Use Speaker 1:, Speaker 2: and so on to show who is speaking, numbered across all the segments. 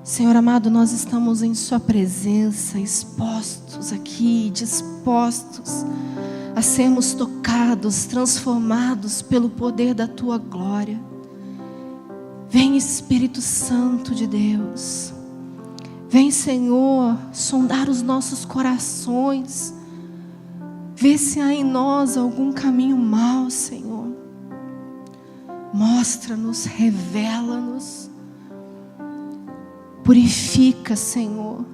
Speaker 1: Senhor amado, nós estamos em Sua presença, expostos aqui, dispostos a sermos tocados, transformados pelo poder da Tua glória. Vem, Espírito Santo de Deus. Vem, Senhor, sondar os nossos corações. Vê se há em nós algum caminho mau, Senhor. Mostra-nos, revela-nos. Purifica, Senhor.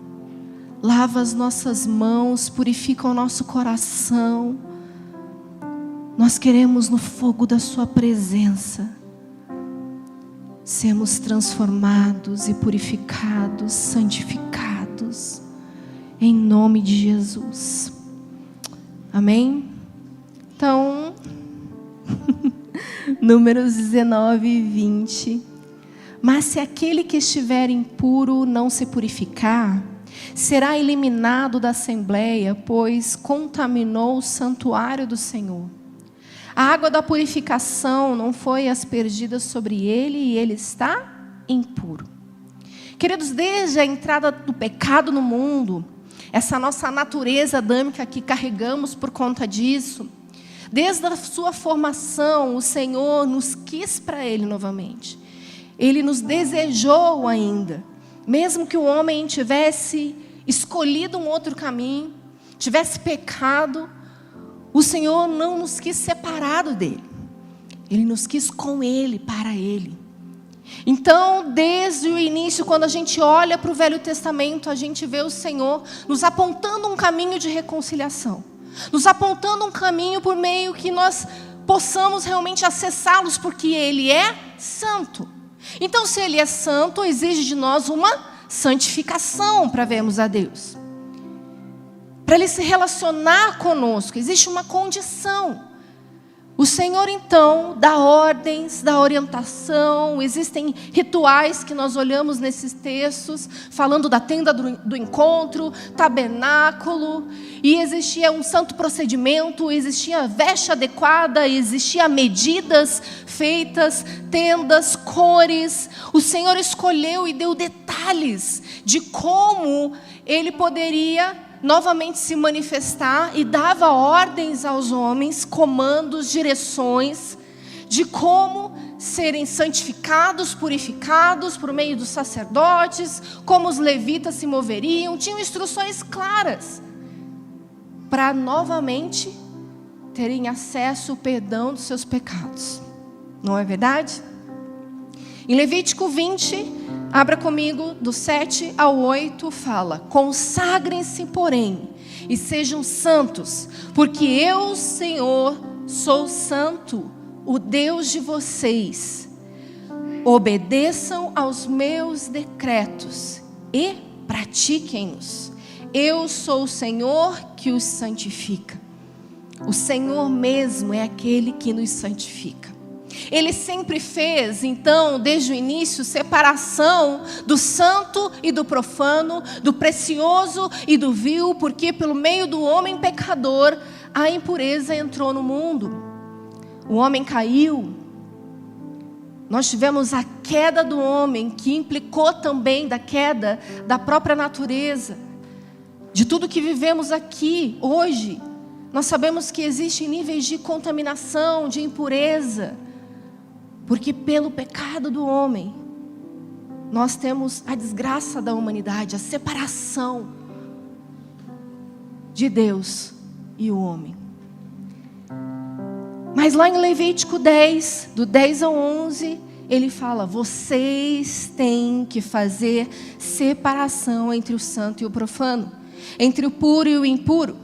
Speaker 1: Lava as nossas mãos, purifica o nosso coração. Nós queremos no fogo da Sua presença sermos transformados e purificados, santificados, em nome de Jesus. Amém? Então, Números 19 e 20. Mas se aquele que estiver impuro não se purificar, será eliminado da assembleia, pois contaminou o santuário do Senhor. A água da purificação não foi aspergida sobre ele e ele está impuro. Queridos, desde a entrada do pecado no mundo, essa nossa natureza adâmica que carregamos por conta disso, desde a sua formação, o Senhor nos quis para Ele novamente. Ele nos desejou ainda, mesmo que o homem tivesse escolhido um outro caminho, tivesse pecado, o Senhor não nos quis separado dele. Ele nos quis com Ele, para Ele. Então, desde o início, quando a gente olha para o Velho Testamento, a gente vê o Senhor nos apontando um caminho de reconciliação. Nos apontando um caminho por meio que nós possamos realmente acessá-los, porque Ele é santo. Então, se Ele é santo, exige de nós uma santificação para vermos a Deus. Para Ele se relacionar conosco, existe uma condição. O Senhor, então, dá ordens, dá orientação. Existem rituais que nós olhamos nesses textos, falando da tenda do encontro, tabernáculo. E existia um santo procedimento, existia veste adequada, existia medidas feitas, tendas, cores. O Senhor escolheu e deu detalhes de como Ele poderia novamente se manifestar, e dava ordens aos homens, comandos, direções, de como serem santificados, purificados por meio dos sacerdotes, como os levitas se moveriam. Tinham instruções claras para novamente terem acesso ao perdão dos seus pecados. Não é verdade? Em Levítico 20, abra comigo, do 7 ao 8, fala: consagrem-se, porém, e sejam santos, porque eu, Senhor, sou santo, o Deus de vocês. Obedeçam aos meus decretos e pratiquem-nos. Eu sou o Senhor que os santifica. O Senhor mesmo é aquele que nos santifica. Ele sempre fez, então, desde o início, separação do santo e do profano, do precioso e do vil, porque pelo meio do homem pecador, a impureza entrou no mundo. O homem caiu. Nós tivemos a queda do homem, que implicou também da queda da própria natureza. De tudo que vivemos aqui, hoje, nós sabemos que existem níveis de contaminação, de impureza. Porque pelo pecado do homem, nós temos a desgraça da humanidade, a separação de Deus e o homem. Mas lá em Levítico 10, do 10 ao 11, ele fala: vocês têm que fazer separação entre o santo e o profano, entre o puro e o impuro,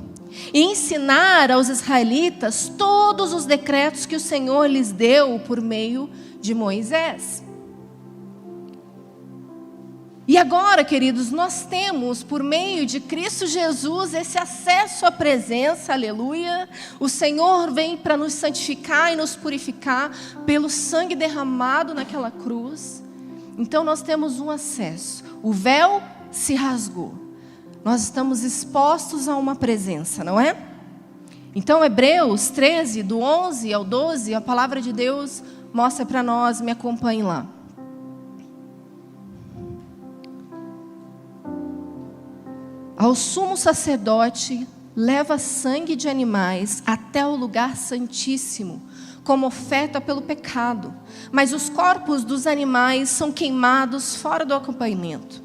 Speaker 1: e ensinar aos israelitas todos os decretos que o Senhor lhes deu por meio de Moisés. E agora, queridos, nós temos por meio de Cristo Jesus esse acesso à presença, aleluia. O Senhor vem para nos santificar e nos purificar pelo sangue derramado naquela cruz. Então nós temos um acesso. O véu se rasgou. Nós estamos expostos a uma presença, não é? Então, Hebreus 13, do 11 ao 12, a palavra de Deus mostra para nós, me acompanhe lá. ao sumo sacerdote leva sangue de animais até o lugar santíssimo, como oferta pelo pecado, mas os corpos dos animais são queimados fora do acampamento.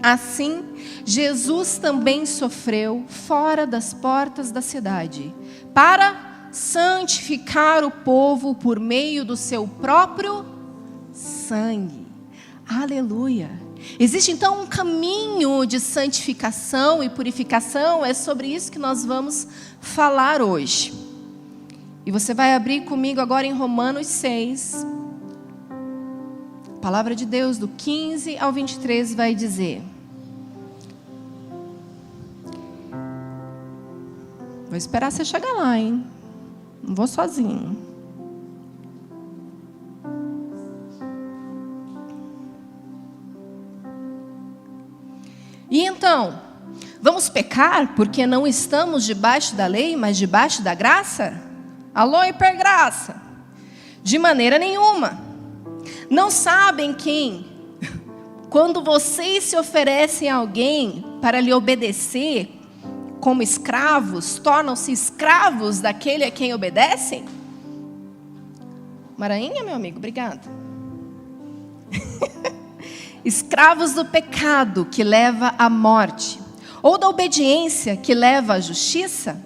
Speaker 1: Assim, Jesus também sofreu fora das portas da cidade, para santificar o povo por meio do seu próprio sangue. Aleluia! Existe então um caminho de santificação e purificação, é sobre isso que nós vamos falar hoje. E você vai abrir comigo agora em Romanos 6, a palavra de Deus do 15 ao 23 vai dizer: vou esperar você chegar lá, hein? Não vou sozinho. E então, vamos pecar porque não estamos debaixo da lei, mas debaixo da graça? Alô, hipergraça? De maneira nenhuma. Não sabem quem, quando vocês se oferecem a alguém para lhe obedecer como escravos, tornam-se escravos daquele a quem obedecem? Maranhinha, meu amigo, obrigada. Escravos do pecado que leva à morte, ou da obediência que leva à justiça?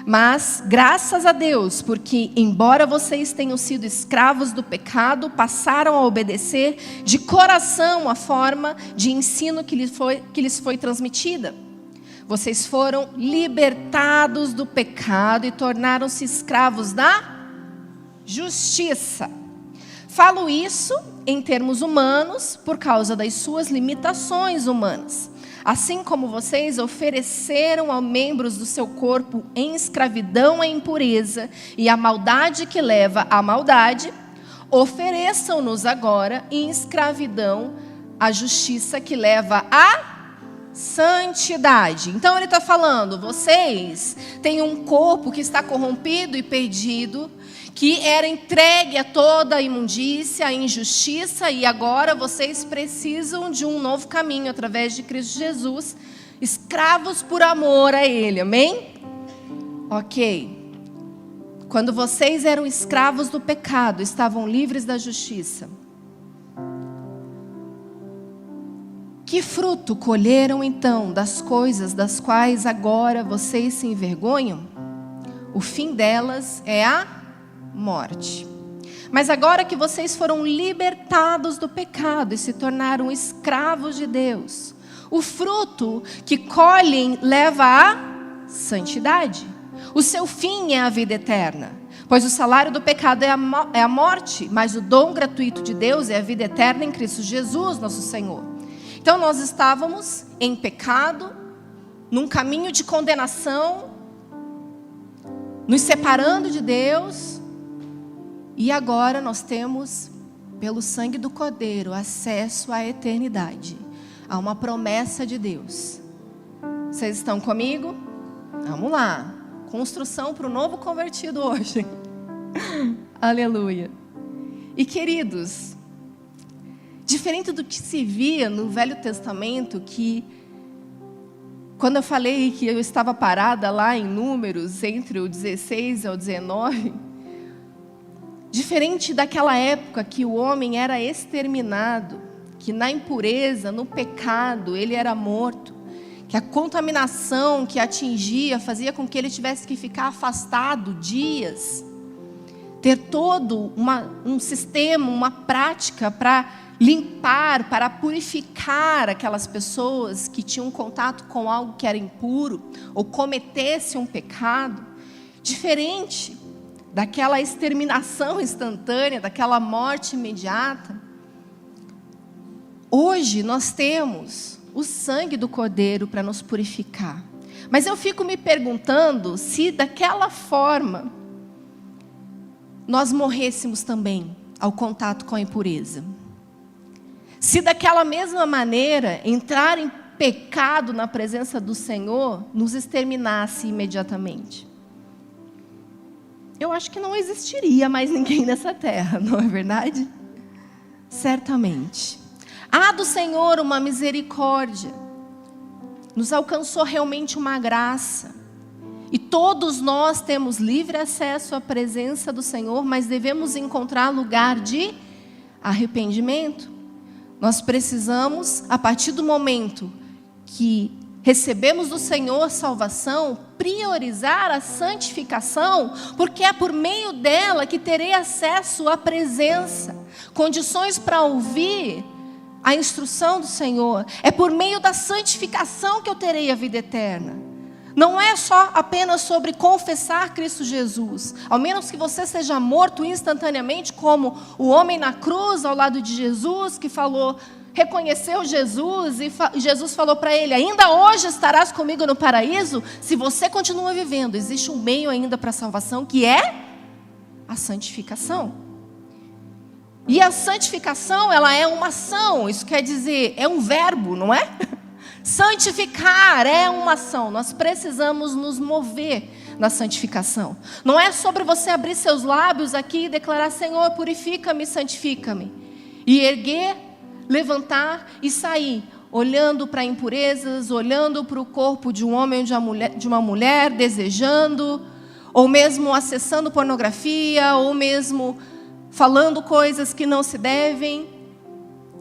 Speaker 1: Mas, graças a Deus, porque embora vocês tenham sido escravos do pecado, passaram a obedecer de coração a forma de ensino que lhes foi transmitida. Vocês foram libertados do pecado e tornaram-se escravos da justiça. Falo isso em termos humanos por causa das suas limitações humanas. Assim como vocês ofereceram aos membros do seu corpo em escravidão à impureza e à maldade que leva à maldade, ofereçam-nos agora em escravidão à justiça que leva à santidade. Então ele está falando, vocês têm um corpo que está corrompido e perdido, que era entregue a toda a imundícia, a injustiça, e agora vocês precisam de um novo caminho através de Cristo Jesus, escravos por amor a Ele, amém? Ok. Quando vocês eram escravos do pecado, estavam livres da justiça. Que fruto colheram então das coisas das quais agora vocês se envergonham? O fim delas é a morte. Mas agora que vocês foram libertados do pecado e se tornaram escravos de Deus, o fruto que colhem leva à santidade. O seu fim é a vida eterna, pois o salário do pecado é a morte, mas o dom gratuito de Deus é a vida eterna em Cristo Jesus, nosso Senhor. Então nós estávamos em pecado, num caminho de condenação, nos separando de Deus. E agora nós temos, pelo sangue do Cordeiro, acesso à eternidade. Há uma promessa de Deus. Vocês estão comigo? Vamos lá. Construção para o novo convertido hoje. Aleluia. E queridos, diferente do que se via no Velho Testamento, que quando eu falei que eu estava parada lá em Números, entre o 16 e o 19... diferente daquela época que o homem era exterminado, que na impureza, no pecado, ele era morto, que a contaminação que atingia fazia com que ele tivesse que ficar afastado dias, ter todo um sistema, uma prática para limpar, para purificar aquelas pessoas que tinham contato com algo que era impuro ou cometesse um pecado, diferente daquela exterminação instantânea, daquela morte imediata. Hoje nós temos o sangue do Cordeiro para nos purificar. Mas eu fico me perguntando se daquela forma nós morrêssemos também ao contato com a impureza. Se daquela mesma maneira entrar em pecado na presença do Senhor nos exterminasse imediatamente. Eu acho que não existiria mais ninguém nessa terra, não é verdade? Certamente. Há do Senhor uma misericórdia nos alcançou realmente uma graça. E todos nós temos livre acesso à presença do Senhor, mas devemos encontrar lugar de arrependimento. Nós precisamos, a partir do momento que recebemos do Senhor salvação, priorizar a santificação, porque é por meio dela que terei acesso à presença, condições para ouvir a instrução do Senhor. É por meio da santificação que eu terei a vida eterna. Não é só apenas sobre confessar Cristo Jesus. Ao menos que você seja morto instantaneamente, como o homem na cruz ao lado de Jesus, que reconheceu Jesus, e Jesus falou para ele: ainda hoje estarás comigo no paraíso. Se você continua vivendo, existe um meio ainda para a salvação, que é a santificação. E a santificação, ela é uma ação. Isso quer dizer, é um verbo, não é? Santificar é uma ação. Nós precisamos nos mover na santificação. Não é sobre você abrir seus lábios aqui e declarar: Senhor, purifica-me, santifica-me, e erguer, levantar e sair, olhando para impurezas, olhando para o corpo de um homem ou de uma mulher, desejando, ou mesmo acessando pornografia, ou mesmo falando coisas que não se devem.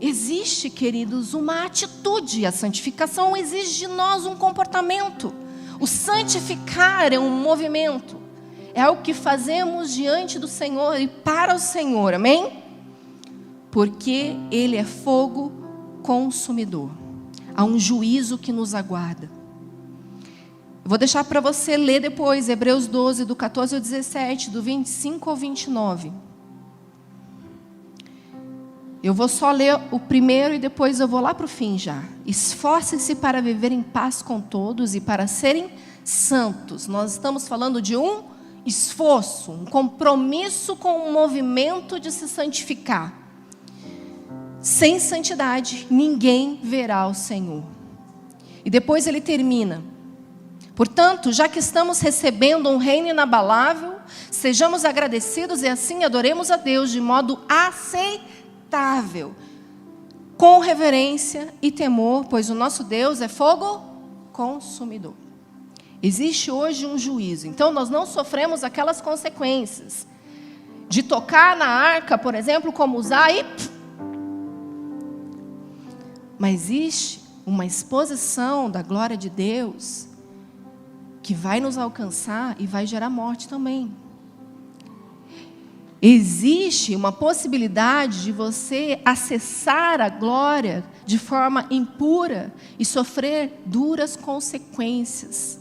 Speaker 1: Existe, queridos, uma atitude. A santificação exige de nós um comportamento. O santificar é um movimento. É algo que fazemos diante do Senhor e para o Senhor, amém? Porque Ele é fogo consumidor. Há um juízo que nos aguarda. Eu vou deixar para você ler depois Hebreus 12, do 14 ao 17, do 25 ao 29. Eu vou só ler o primeiro e depois eu vou lá para o fim já. Esforcem-se para viver em paz com todos e para serem santos. Nós estamos falando de um esforço, um compromisso com o movimento de se santificar. Sem santidade, ninguém verá o Senhor. E depois ele termina: portanto, já que estamos recebendo um reino inabalável, sejamos agradecidos e assim adoremos a Deus de modo aceitável, com reverência e temor, pois o nosso Deus é fogo consumidor. Existe hoje um juízo, então nós não sofremos aquelas consequências de tocar na arca, por exemplo, como usar e... Mas existe uma exposição da glória de Deus que vai nos alcançar e vai gerar morte também. Existe uma possibilidade de você acessar a glória de forma impura e sofrer duras consequências.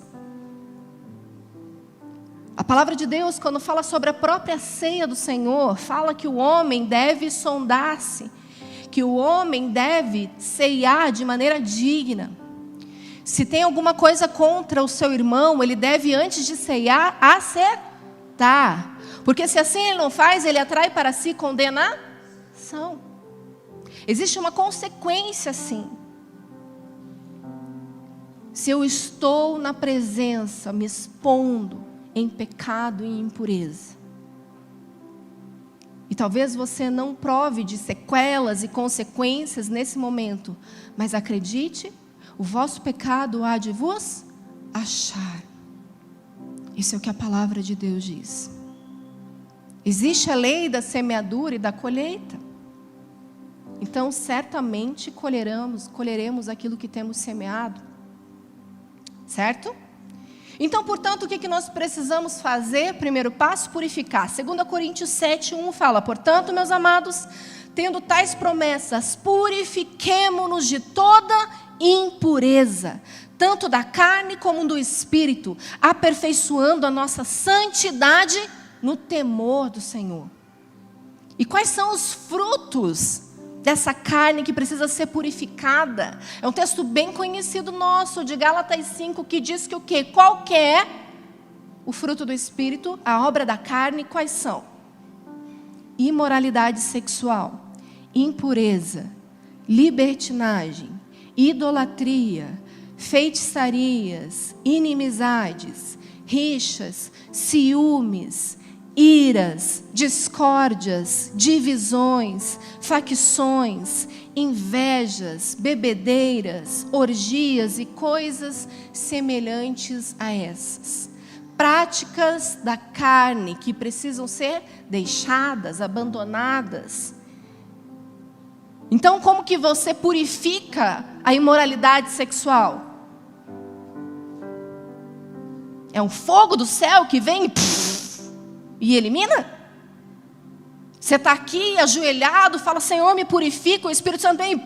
Speaker 1: A palavra de Deus, quando fala sobre a própria ceia do Senhor, fala que o homem deve sondar-se, que o homem deve ceiar de maneira digna. Se tem alguma coisa contra o seu irmão, ele deve, antes de ceiar, acertar. Porque se assim ele não faz, ele atrai para si condenação. Existe uma consequência, sim. Se eu estou na presença, me expondo em pecado e impureza. E talvez você não prove de sequelas e consequências nesse momento, mas acredite, o vosso pecado há de vos achar. Isso é o que a palavra de Deus diz. Existe a lei da semeadura e da colheita. Então, certamente colheremos aquilo que temos semeado. Certo? Então, portanto, o que nós precisamos fazer? Primeiro passo, purificar. 2 Coríntios 7:1 fala: portanto, meus amados, tendo tais promessas, purifiquemo-nos de toda impureza, tanto da carne como do espírito, aperfeiçoando a nossa santidade no temor do Senhor. E quais são os frutos dessa carne que precisa ser purificada? É um texto bem conhecido nosso, de Gálatas 5, que diz que o quê? Qual que é o fruto do Espírito? A obra da carne, quais são? Imoralidade sexual, impureza, libertinagem, idolatria, feitiçarias, inimizades, rixas, ciúmes, iras, discórdias, divisões, facções, invejas, bebedeiras, orgias e coisas semelhantes a essas. Práticas da carne que precisam ser deixadas, abandonadas. Então, como que você purifica a imoralidade sexual? É um fogo do céu que vem e elimina? Você está aqui ajoelhado, fala, Senhor, me purifica, o Espírito Santo vem.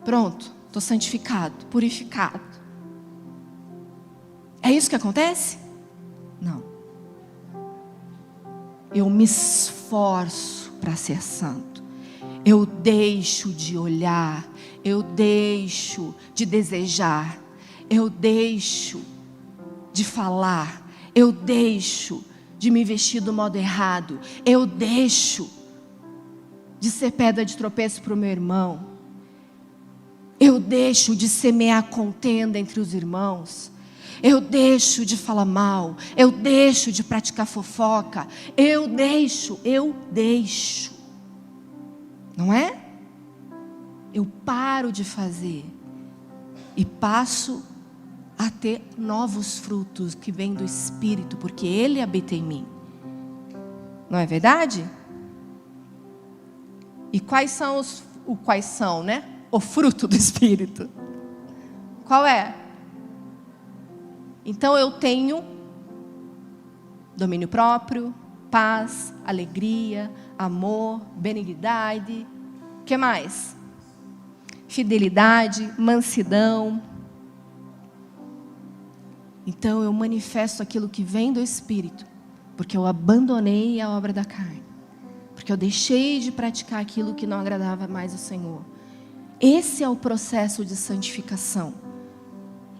Speaker 1: Pronto, estou santificado, purificado. É isso que acontece? Não. Eu me esforço para ser santo. Eu deixo de olhar, eu deixo de desejar, eu deixo de falar, eu deixo de me vestir do modo errado, eu deixo de ser pedra de tropeço para o meu irmão, eu deixo de semear contenda entre os irmãos, eu deixo de falar mal, eu deixo de praticar fofoca, eu deixo, não é? Eu paro de fazer e passo a ter novos frutos que vêm do Espírito, porque Ele habita em mim. Não é verdade? E quais são, né? O fruto do Espírito. Qual é? Então eu tenho domínio próprio, paz, alegria, amor, benignidade. O que mais? Fidelidade, mansidão. Então eu manifesto aquilo que vem do Espírito, porque eu abandonei a obra da carne, porque eu deixei de praticar aquilo que não agradava mais ao Senhor. Esse é o processo de santificação.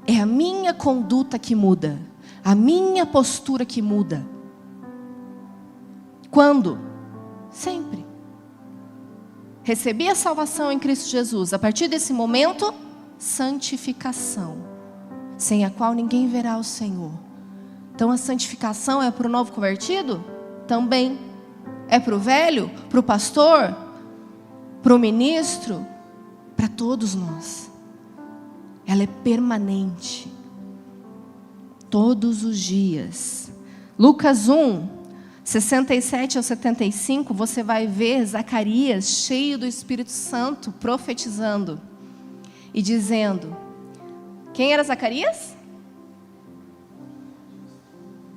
Speaker 1: É a minha conduta que muda, a minha postura que muda. Quando? Sempre. Recebi a salvação em Cristo Jesus. A partir desse momento, santificação, sem a qual ninguém verá o Senhor. Então a santificação é para o novo convertido? Também. É para o velho? Para o pastor? Para o ministro? Para todos nós. Ela é permanente. Todos os dias. Lucas 1, 67 ao 75, você vai ver Zacarias cheio do Espírito Santo, profetizando e dizendo... Quem era Zacarias?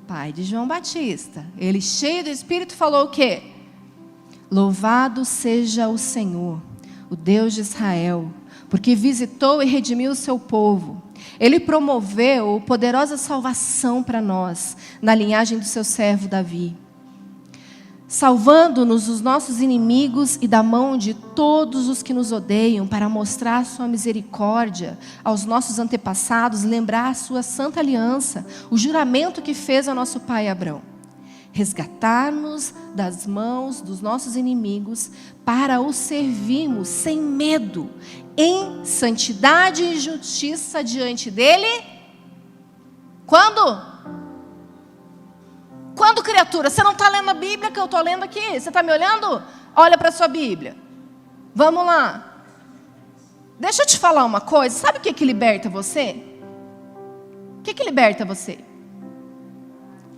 Speaker 1: Pai de João Batista. Ele, cheio do Espírito, falou o quê? Louvado seja o Senhor, o Deus de Israel, porque visitou e redimiu o seu povo. Ele promoveu poderosa salvação para nós, na linhagem do seu servo Davi, salvando-nos dos nossos inimigos e da mão de todos os que nos odeiam, para mostrar sua misericórdia aos nossos antepassados, lembrar a sua santa aliança, o juramento que fez ao nosso pai Abrão, resgatar-nos das mãos dos nossos inimigos, para o servirmos sem medo, em santidade e justiça diante dele. Quando? Quando, criatura? Você não está lendo a Bíblia que eu estou lendo aqui? Você está me olhando? Olha para a sua Bíblia. Vamos lá. Deixa eu te falar uma coisa. Sabe o que liberta você? O que liberta você?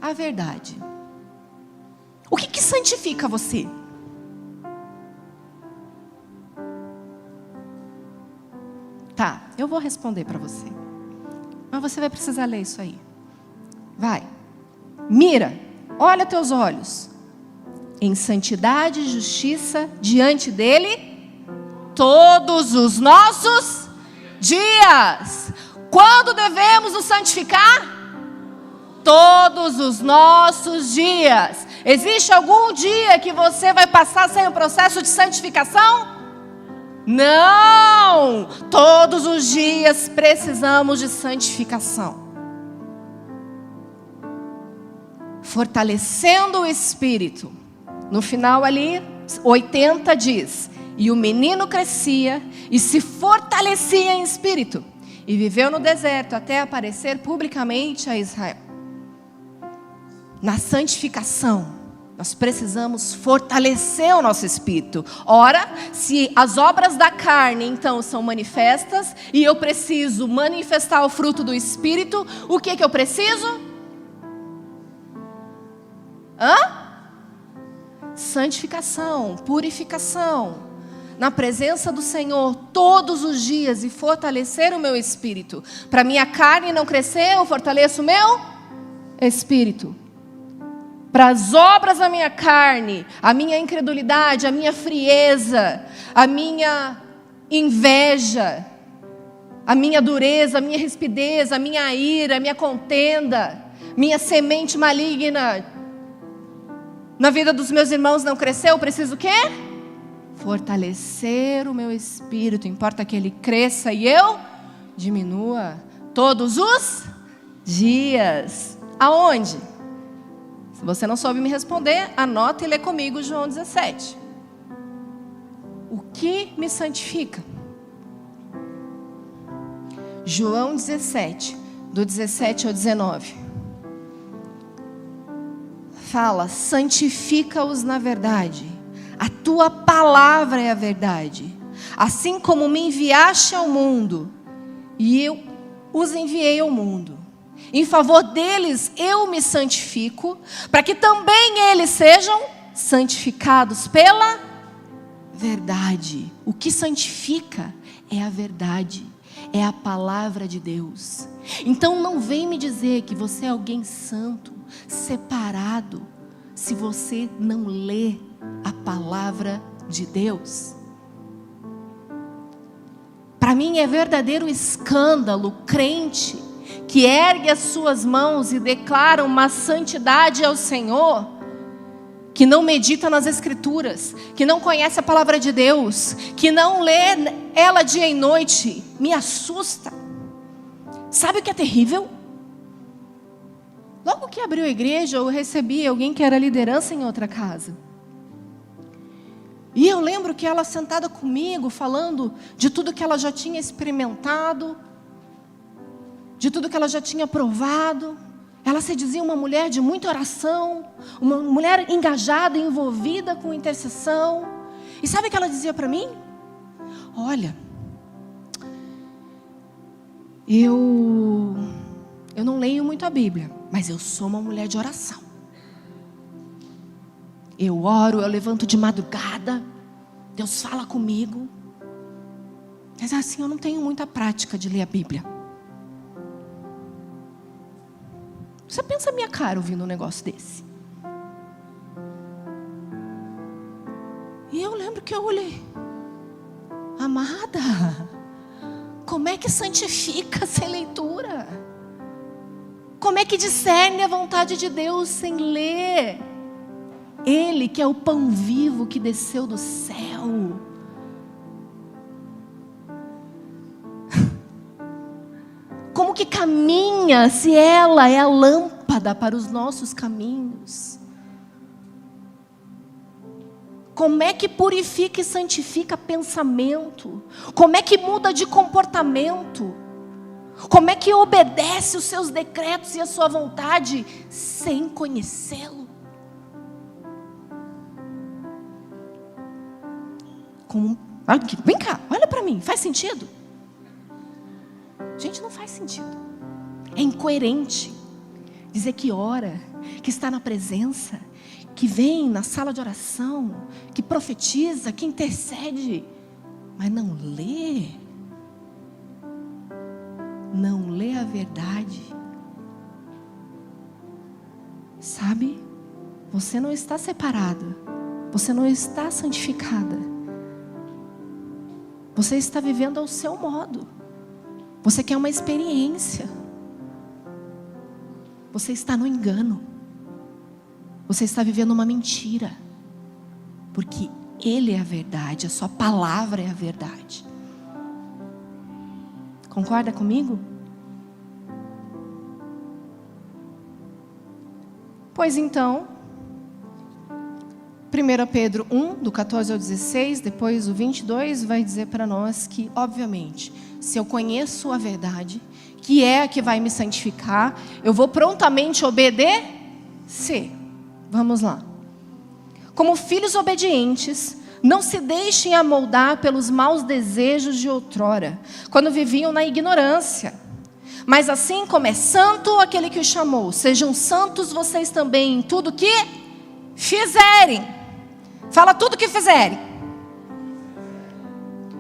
Speaker 1: A verdade. O que santifica você? Tá, eu vou responder para você. Mas você vai precisar ler isso aí. Vai. Mira, olha teus olhos. Em santidade e justiça diante dele todos os nossos dias. Quando devemos nos santificar? Todos os nossos dias. Existe algum dia que você vai passar sem o processo de santificação? Não! Todos os dias precisamos de santificação. Fortalecendo o espírito. No final ali, 80 diz: e o menino crescia e se fortalecia em espírito, e viveu no deserto até aparecer publicamente a Israel. na santificação, nós precisamos fortalecer o nosso espírito. Ora, se as obras da carne, então, são manifestas, e eu preciso manifestar o fruto do espírito, o que eu preciso? Santificação, purificação, na presença do Senhor todos os dias, e fortalecer o meu espírito. Para minha carne não crescer, eu fortaleço o meu espírito. Para as obras da minha carne, a minha incredulidade, a minha frieza, a minha inveja, a minha dureza, a minha rispidez, a minha ira, a minha contenda, minha semente maligna na vida dos meus irmãos não cresceu, eu preciso o quê? Fortalecer o meu espírito. Importa que ele cresça e eu diminua todos os dias. Aonde? Se você não soube me responder, anota e lê comigo João 17. O que me santifica? João 17, do 17 ao 19. Fala: santifica-os na verdade. A tua palavra é a verdade. Assim como me enviaste ao mundo, e eu os enviei ao mundo. Em favor deles eu me santifico, para que também eles sejam santificados pela verdade. O que santifica é a verdade, é a palavra de Deus. Então não vem me dizer que você é alguém santo, separado, se você não lê a palavra de Deus. Para mim é verdadeiro escândalo crente que ergue as suas mãos e declara uma santidade ao Senhor, que não medita nas Escrituras, que não conhece a palavra de Deus, que não lê ela dia e noite. Me assusta. Sabe o que é terrível? Logo que abriu a igreja, eu recebi alguém que era liderança em outra casa. E eu lembro que ela sentada comigo, falando de tudo que ela já tinha experimentado, de tudo que ela já tinha provado. Ela se dizia uma mulher de muita oração, uma mulher engajada, envolvida com intercessão. E sabe o que ela dizia para mim? Olha, eu não leio muito a Bíblia, mas eu sou uma mulher de oração. Eu oro, eu levanto de madrugada, Deus fala comigo. Mas assim, eu não tenho muita prática de ler a Bíblia. Você pensa a minha cara ouvindo um negócio desse? E eu lembro que eu olhei: amada, como é que santifica sem leitura? Como é que discerne a vontade de Deus sem ler? Ele que é o pão vivo que desceu do céu. Como que caminha se ela é a lâmpada para os nossos caminhos? Como é que purifica e santifica pensamento? Como é que muda de comportamento? Como é que obedece os seus decretos e a sua vontade sem conhecê-lo? Vem cá, olha para mim, faz sentido? Gente, não faz sentido. É incoerente dizer que ora, que está na presença, que vem na sala de oração, que profetiza, que intercede, mas não lê. Não lê a verdade. Sabe? Você não está separada. Você não está santificada. Você está vivendo ao seu modo. Você quer uma experiência. Você está no engano. Você está vivendo uma mentira. Porque Ele é a verdade, a sua palavra é a verdade. Concorda comigo? Pois então, 1 Pedro 1, do 14 ao 16, depois o 22, vai dizer para nós que, obviamente, se eu conheço a verdade, que é a que vai me santificar, eu vou prontamente obedecer C. Vamos lá. Como filhos obedientes, não se deixem amoldar pelos maus desejos de outrora, quando viviam na ignorância. Mas assim como é santo aquele que os chamou, sejam santos vocês também em tudo que fizerem. Fala tudo que fizerem.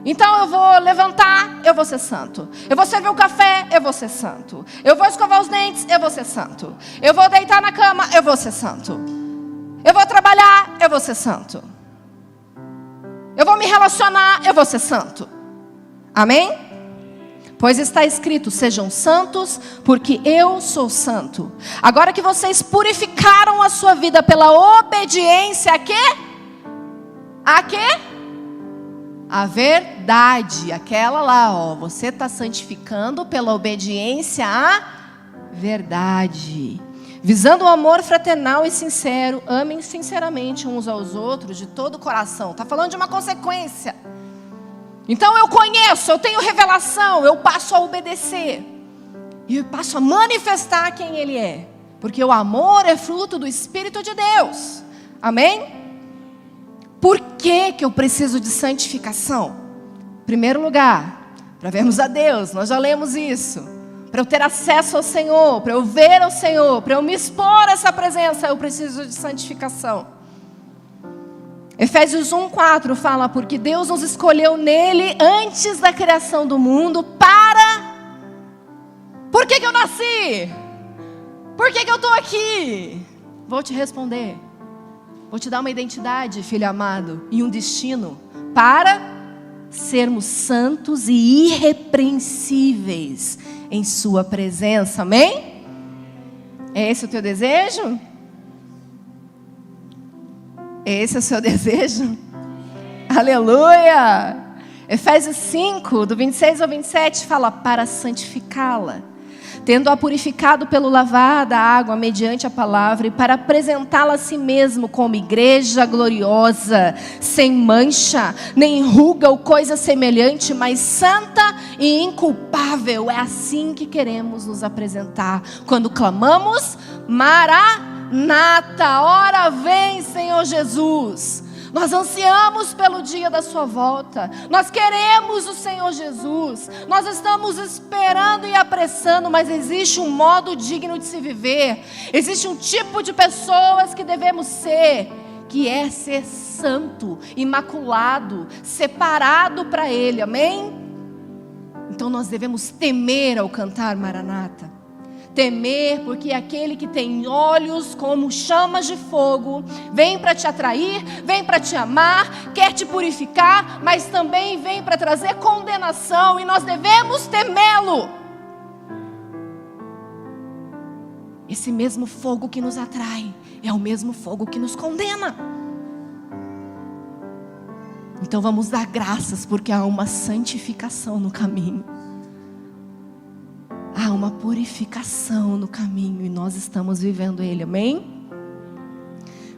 Speaker 1: Então eu vou levantar, eu vou ser santo. Eu vou servir o café, eu vou ser santo. Eu vou escovar os dentes, eu vou ser santo. Eu vou deitar na cama, eu vou ser santo. Eu vou trabalhar, eu vou ser santo. Eu vou me relacionar, eu vou ser santo. Amém? Pois está escrito, sejam santos, porque eu sou santo. Agora que vocês purificaram a sua vida pela obediência a quê? A quê? A verdade, aquela lá, ó. Você está santificando pela obediência à verdade. Visando o amor fraternal e sincero, amem sinceramente uns aos outros de todo o coração. Está falando de uma consequência. Então eu conheço, eu tenho revelação, eu passo a obedecer. E eu passo a manifestar quem Ele é. Porque o amor é fruto do Espírito de Deus. Amém? Por que eu preciso de santificação? Em primeiro lugar, para vermos a Deus, nós já lemos isso. Para eu ter acesso ao Senhor, para eu ver ao Senhor, para eu me expor a essa presença, eu preciso de santificação. Efésios 1:4 fala, porque Deus nos escolheu nele antes da criação do mundo para... Por que eu nasci? Por que eu estou aqui? Vou te responder. Vou te dar uma identidade, filho amado, e um destino, para sermos santos e irrepreensíveis em sua presença, amém? É esse o teu desejo? Esse é o seu desejo? Aleluia! Efésios 5, do 26 ao 27, fala, para santificá-la, tendo-a purificado pelo lavar da água mediante a palavra, e para apresentá-la a si mesmo como igreja gloriosa, sem mancha, nem ruga ou coisa semelhante, mas santa e inculpável. É assim que queremos nos apresentar, quando clamamos, Maranata, ora vem, Senhor Jesus. Nós ansiamos pelo dia da sua volta. Nós queremos o Senhor Jesus. Nós estamos esperando e apressando, mas existe um modo digno de se viver. Existe um tipo de pessoas que devemos ser, que é ser santo, imaculado, separado para Ele, amém? Então nós devemos temer ao cantar Maranata. Temer, porque aquele que tem olhos como chamas de fogo, vem para te atrair, vem para te amar, quer te purificar, mas também vem para trazer condenação, e nós devemos temê-lo. Esse mesmo fogo que nos atrai é o mesmo fogo que nos condena. Então vamos dar graças, porque há uma santificação no caminho. Há uma purificação no caminho e nós estamos vivendo ele, amém?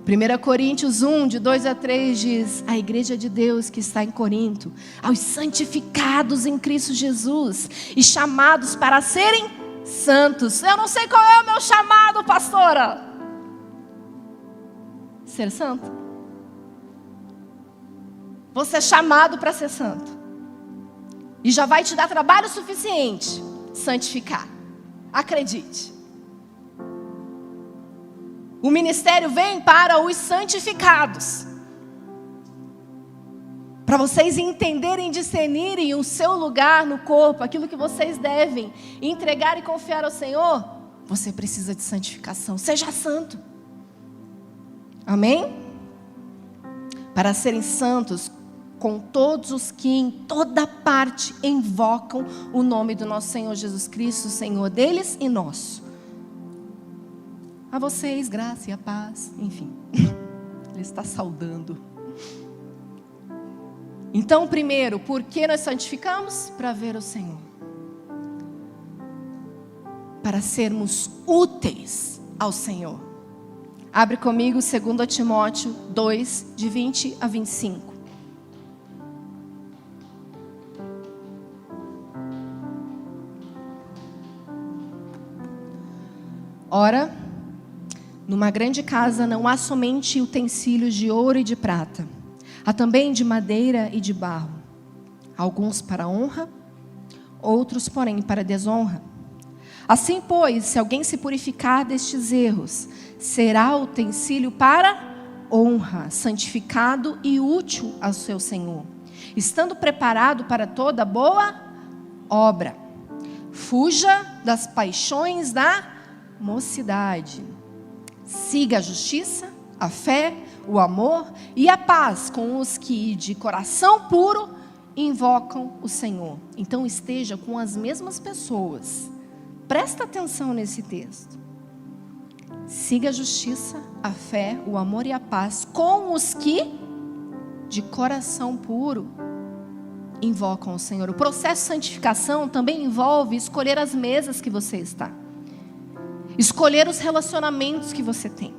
Speaker 1: 1 Coríntios 1, de 2 a 3 diz, a igreja de Deus que está em Corinto, aos santificados em Cristo Jesus e chamados para serem santos. Eu não sei qual é o meu chamado, pastora. Ser santo. Você é chamado para ser santo. E já vai te dar trabalho suficiente santificar. Acredite. O ministério vem para os santificados. Para vocês entenderem, discernirem o seu lugar no corpo, aquilo que vocês devem entregar e confiar ao Senhor, você precisa de santificação. Seja santo. Amém? Para serem santos, com todos os que em toda parte invocam o nome do nosso Senhor Jesus Cristo, Senhor deles e nosso. A vocês, graça e a paz, enfim, Ele está saudando. Então, primeiro, por que nós santificamos? Para ver o Senhor. Para sermos úteis ao Senhor. Abre comigo 2 Timóteo 2, de 20 a 25. Ora, Numa grande casa não há somente utensílios de ouro e de prata, há também de madeira e de barro, alguns para honra, outros, porém, para desonra. Assim, pois, se alguém se purificar destes erros, será utensílio para honra, santificado e útil ao seu Senhor, estando preparado para toda boa obra. Fuja das paixões da mocidade. Siga a justiça, a fé, o amor e a paz com os que de coração puro invocam o Senhor. Então esteja com as mesmas pessoas. Presta atenção nesse texto. Siga a justiça, a fé, o amor e a paz com os que de coração puro invocam o Senhor. O processo de santificação também envolve escolher as mesas que você está. Escolher os relacionamentos que você tem.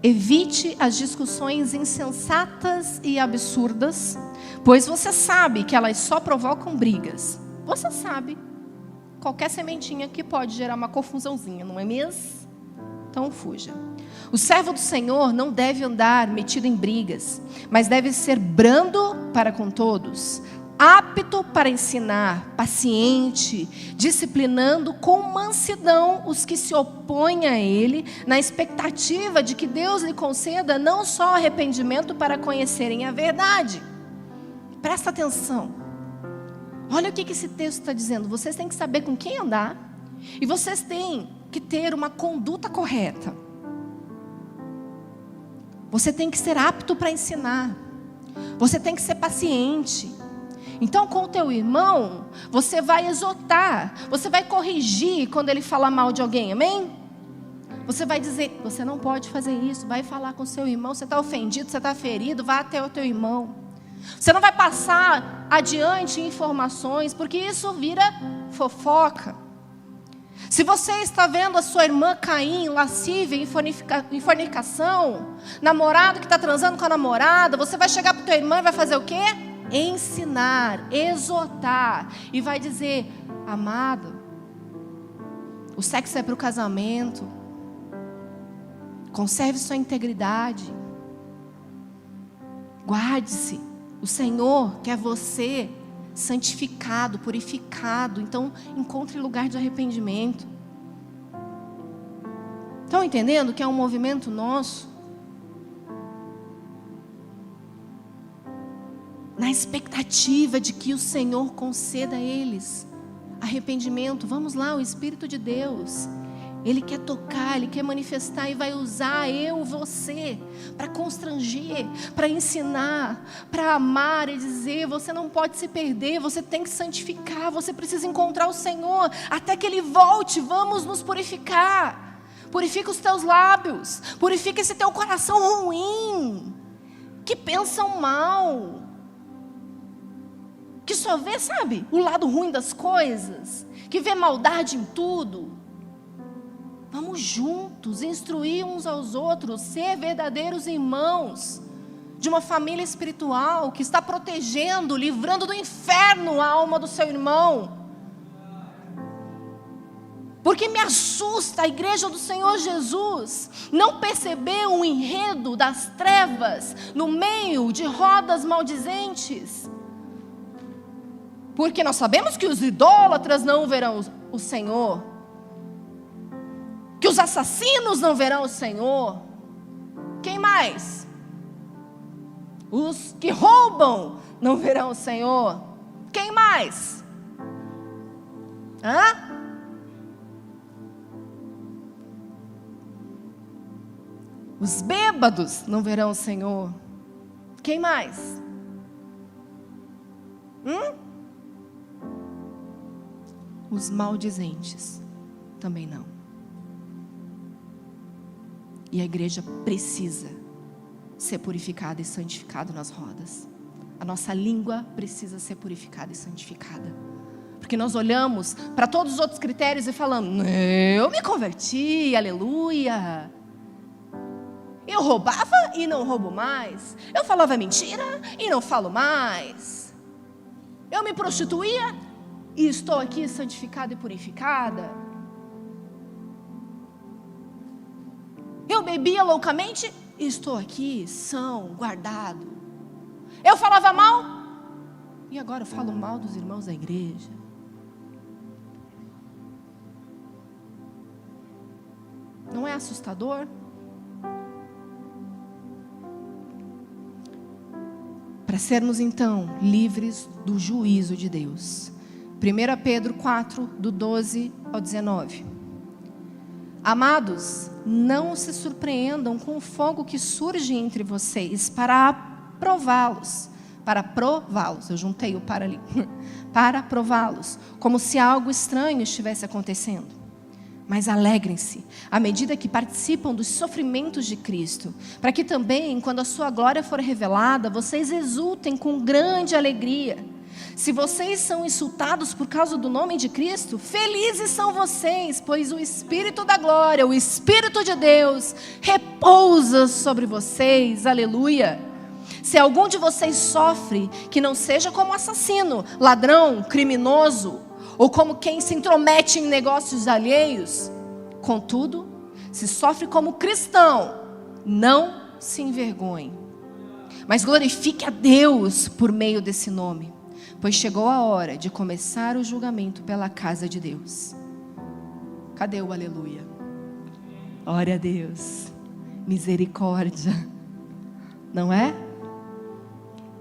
Speaker 1: Evite as discussões insensatas e absurdas, pois você sabe que elas só provocam brigas. Você sabe. Qualquer sementinha que pode gerar uma confusãozinha, não é mesmo? Então fuja. O servo do Senhor não deve andar metido em brigas, mas deve ser brando para com todos, apto para ensinar, paciente, disciplinando com mansidão os que se opõem a ele, na expectativa de que Deus lhe conceda não só arrependimento para conhecerem a verdade. Presta atenção. Olha o que esse texto está dizendo. Vocês têm que saber com quem andar e vocês têm que ter uma conduta correta. Você tem que ser apto para ensinar. Você tem que ser paciente. Então, com o teu irmão, você vai exortar, você vai corrigir quando ele falar mal de alguém, amém? Você vai dizer, você não pode fazer isso, vai falar com o seu irmão, você está ofendido, você está ferido, vá até o teu irmão. Você não vai passar adiante informações, porque isso vira fofoca. Se você está vendo a sua irmã cair em lascívia, em fornicação, namorado que está transando com a namorada, você vai chegar para o teu irmão e vai fazer o quê? Ensinar, exortar, e vai dizer, amado, o sexo é para o casamento, conserve sua integridade, guarde-se, o Senhor quer você santificado, purificado, então encontre lugar de arrependimento. Estão entendendo que é um movimento nosso? Na expectativa de que o Senhor conceda a eles arrependimento. Vamos lá, o Espírito de Deus, Ele quer tocar, Ele quer manifestar e vai usar eu, você, para constranger, para ensinar, para amar e dizer, você não pode se perder, você tem que santificar, você precisa encontrar o Senhor, até que Ele volte, vamos nos purificar. Purifica os teus lábios, purifica esse teu coração ruim, que pensam mal, que só vê, sabe, o lado ruim das coisas, que vê maldade em tudo. Vamos juntos, instruir uns aos outros, ser verdadeiros irmãos de uma família espiritual que está protegendo, livrando do inferno a alma do seu irmão. Porque me assusta a igreja do Senhor Jesus não perceber o enredo das trevas no meio de rodas maldizentes. Porque nós sabemos que os idólatras não verão o Senhor, que os assassinos não verão o Senhor. Quem mais? Os que roubam não verão o Senhor. Quem mais? Os bêbados não verão o Senhor. Quem mais? Os maldizentes também não. E a igreja precisa ser purificada e santificada nas rodas. A nossa língua precisa ser purificada e santificada. Porque nós olhamos para todos os outros critérios e falamos, eu me converti, aleluia. Eu roubava e não roubo mais. Eu falava mentira e não falo mais. Eu me prostituía e estou aqui santificada e purificada. bebia loucamente, estou aqui, são, guardado. Eu falava mal, e agora eu falo mal dos irmãos da igreja. Não é assustador? Para sermos então livres do juízo de Deus. 1 Pedro 4, do 12 ao 19. Amados, não se surpreendam com o fogo que surge entre vocês para prová-los. Eu juntei o para ali. Para prová-los, como se algo estranho estivesse acontecendo. Mas alegrem-se, à medida que participam dos sofrimentos de Cristo, para que também, quando a sua glória for revelada, vocês exultem com grande alegria. Se vocês são insultados por causa do nome de Cristo, felizes são vocês, pois o Espírito da glória, o Espírito de Deus, repousa sobre vocês. Aleluia! Se algum de vocês sofre, que não seja como assassino, ladrão, criminoso, ou como quem se intromete em negócios alheios. Contudo, se sofre como cristão, não se envergonhe, mas glorifique a Deus por meio desse nome, pois chegou a hora de começar o julgamento pela casa de Deus. Cadê o aleluia? Glória a Deus, misericórdia, não é?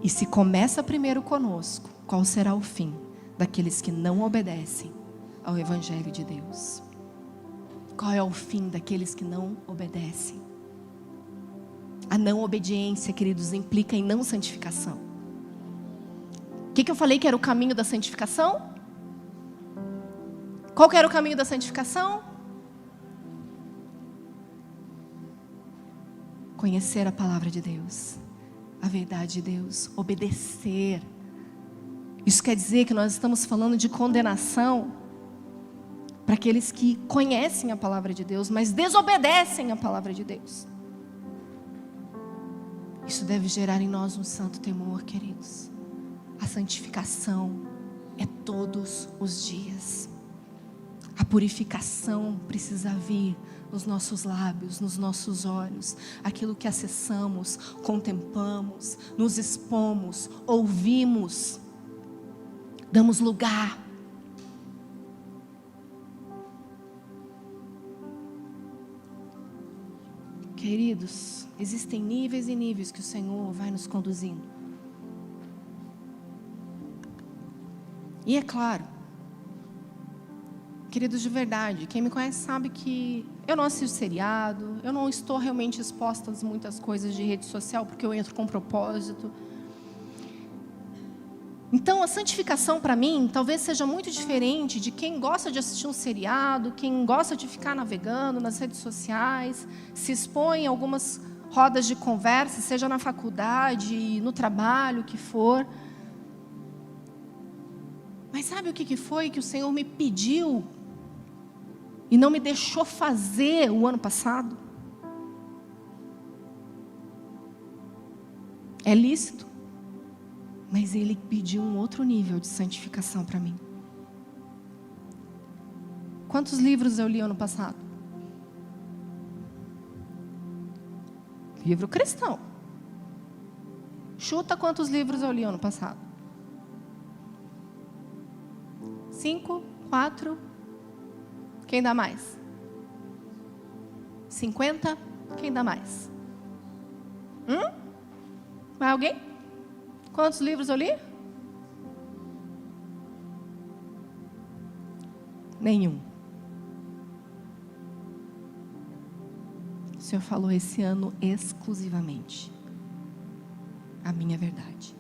Speaker 1: E se começa primeiro conosco, qual será o fim daqueles que não obedecem ao Evangelho de Deus? Qual é o fim daqueles que não obedecem? A não obediência, queridos, implica em não santificação. O que eu falei que era o caminho da santificação? Qual que era o caminho da santificação? Conhecer a palavra de Deus, a verdade de Deus, obedecer. Isso quer dizer que nós estamos falando de condenação para aqueles que conhecem a palavra de Deus, mas desobedecem a palavra de Deus. Isso deve gerar em nós um santo temor, queridos. A santificação é todos os dias. A purificação precisa vir nos nossos lábios, nos nossos olhos. Aquilo que acessamos, contemplamos, nos expomos, ouvimos, damos lugar. Queridos, existem níveis e níveis que o Senhor vai nos conduzindo. E é claro, queridos, de verdade, quem me conhece sabe que eu não assisto seriado, eu não estou realmente exposta a muitas coisas de rede social, porque eu entro com propósito. Então, a santificação para mim talvez seja muito diferente de quem gosta de assistir um seriado, quem gosta de ficar navegando nas redes sociais, se expõe a algumas rodas de conversa, seja na faculdade, no trabalho, o que for. Mas sabe o que foi que o Senhor me pediu e não me deixou fazer o ano passado? É lícito, mas Ele pediu um outro nível de santificação para mim. Quantos livros eu li ano passado? Livro cristão. Chuta quantos livros eu li ano passado? 5, 4, quem dá mais? 50, quem dá mais? Mais alguém? Quantos livros eu li? Nenhum. O Senhor falou esse ano exclusivamente a minha verdade.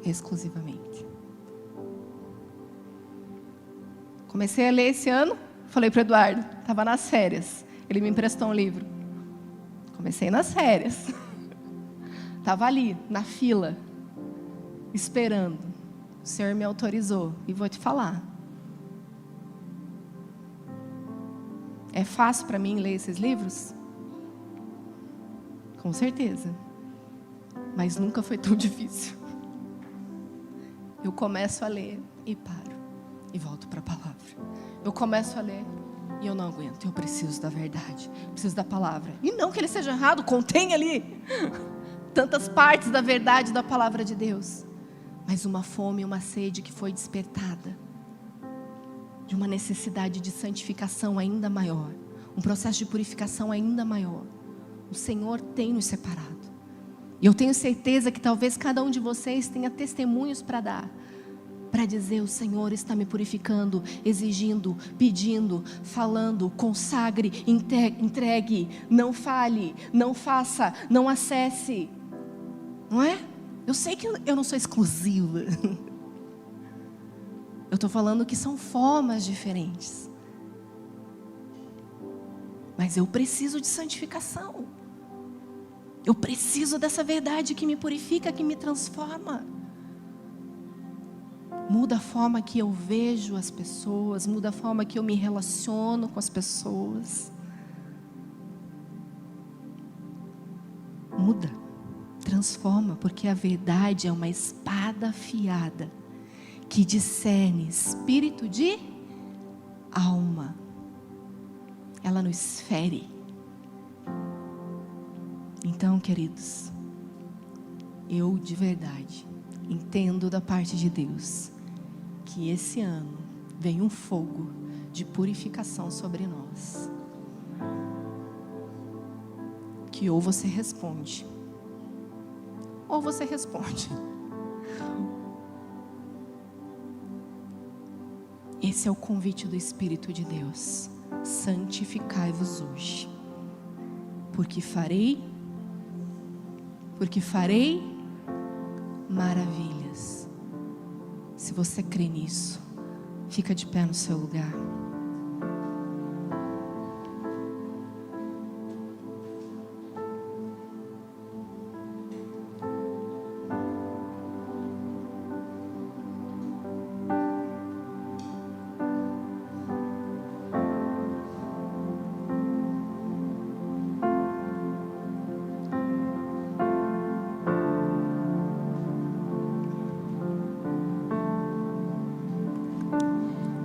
Speaker 1: Exclusivamente. Comecei a ler esse ano, falei para o Eduardo, estava nas férias, ele me emprestou um livro. Comecei nas férias, estava ali, na fila, esperando. O Senhor me autorizou e vou te falar. É fácil para mim ler esses livros? Com certeza, mas nunca foi tão difícil. Eu começo a ler e paro, e volto para a palavra. Eu começo a ler E eu não aguento, eu preciso da verdade, preciso da palavra. E não que ele seja errado, contém ali tantas partes da verdade da palavra de Deus. Mas uma fome e uma sede que foi despertada, de uma necessidade de santificação ainda maior, um processo de purificação ainda maior. O Senhor tem nos separado. E eu tenho certeza que talvez cada um de vocês tenha testemunhos para dar, para dizer: o Senhor está me purificando, exigindo, pedindo, falando. Consagre, entregue, não fale, não faça, não acesse. Não é? Eu sei que eu não sou exclusiva. Eu estou falando que são formas diferentes. Mas eu preciso de santificação. Eu preciso dessa verdade que me purifica, que me transforma. Muda a forma que eu vejo as pessoas, muda a forma que eu me relaciono com as pessoas. Muda, transforma, porque a verdade é uma espada afiada que discerne espírito de alma. Ela nos fere. Então, queridos, eu de verdade entendo da parte de Deus que esse ano vem um fogo de purificação sobre nós. Que ou você responde, ou você responde. Esse é o convite do Espírito de Deus. Santificai-vos hoje, porque farei maravilhas. Se você crê nisso, fica de pé no seu lugar.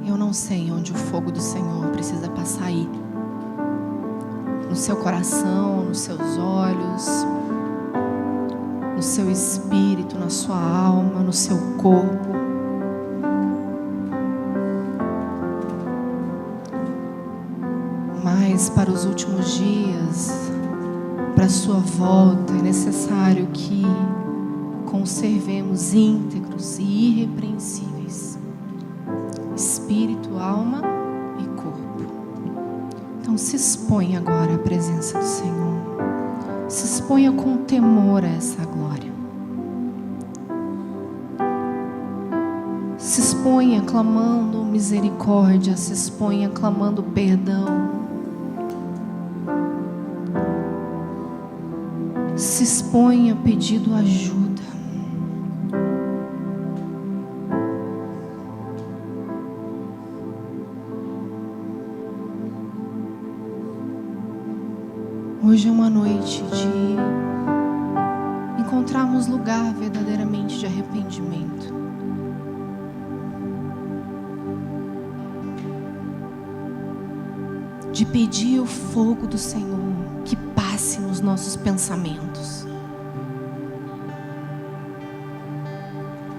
Speaker 1: Eu não sei onde o fogo do Senhor precisa passar aí. No seu coração, nos seus olhos, no seu espírito, na sua alma, no seu corpo. Mas para os últimos dias, para a sua volta, é necessário que conservemos íntegros e irrepreensíveis espírito, alma e corpo. Então se exponha agora à presença do Senhor. Se exponha com temor a essa glória. Se exponha clamando misericórdia. Se exponha clamando perdão. Se exponha pedindo ajuda. Hoje é uma noite de encontrarmos lugar verdadeiramente de arrependimento. De pedir o fogo do Senhor que passe nos nossos pensamentos.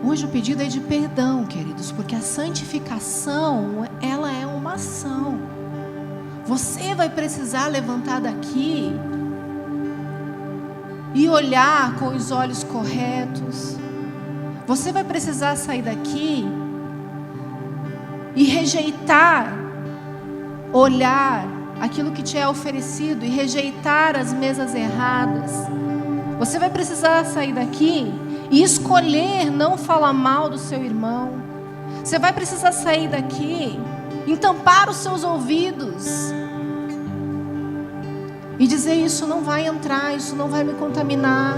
Speaker 1: Hoje o pedido é de perdão, queridos, porque a santificação, ela é uma ação. Você vai precisar levantar daqui e olhar com os olhos corretos. Você vai precisar sair daqui e rejeitar, olhar aquilo que te é oferecido e rejeitar as mesas erradas. Você vai precisar sair daqui e escolher não falar mal do seu irmão. Você vai precisar sair daqui e tampar os seus ouvidos e dizer: isso não vai entrar, isso não vai me contaminar.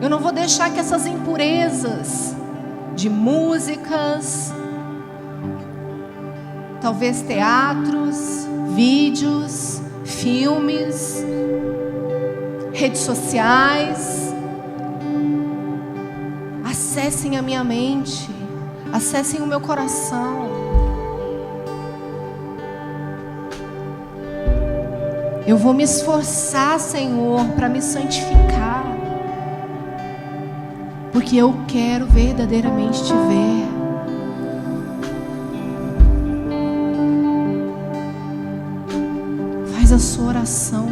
Speaker 1: Eu não vou deixar que essas impurezas de músicas, talvez teatros, vídeos, filmes, redes sociais, acessem a minha mente, Acessem o meu coração. Eu vou me esforçar, Senhor, para me santificar, porque eu quero verdadeiramente te ver. Faz a sua oração